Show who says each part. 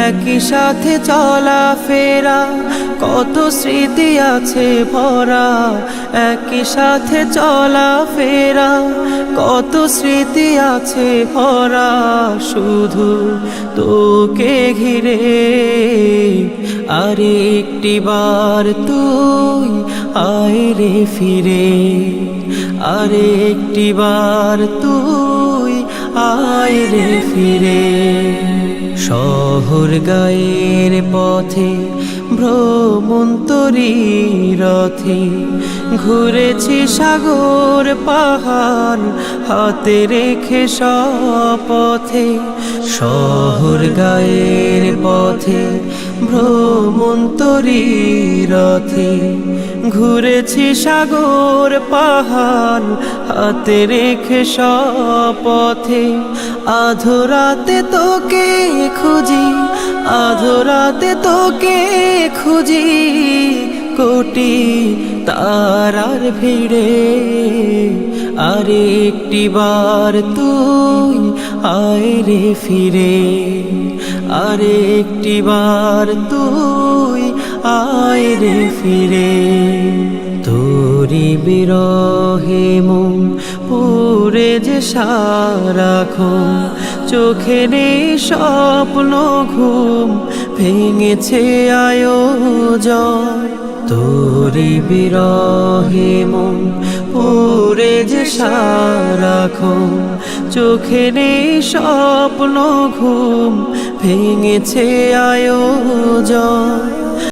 Speaker 1: একই সাথে চলা ফেরা কত স্মৃতি আছে ভরা, একই সাথে চলা ফেরা কত স্মৃতি আছে ভরা, শুধু তোকে ঘিরে। আর একটি বার তুই আয় রে ফিরে, আর একটি বার তুই আয় রে ফিরে। শহর গায়ের পথে ভ্রমন্তরী রথে ঘুরেছি সাগর পাহাড় হাতে রেখে শপথে। শহর গায়ের পথে ভ্রমন্তরী রথে ঘুরেছি সাগর পাহাড় হাতে রেখে শপথে। আধরাতে তোকে খুঁজি, আধরাতে তোকে খুঁজি, কোটি তারার ভিড়ে। আর একটি বার তুই আয় রে ফিরে, আর একটি বার তুই আয় রে ফিরে। তোরি বিরহে মন পুরে যে সারাক্ষণ, চোখে নেই স্বপ্ন ঘুম ভেঙেছে আয়োজন। তোরি বিরহে মন পুরে যে সারাক্ষণ, চোখে নেই স্বপ্ন ঘুম ভেঙেছে আয়োজন।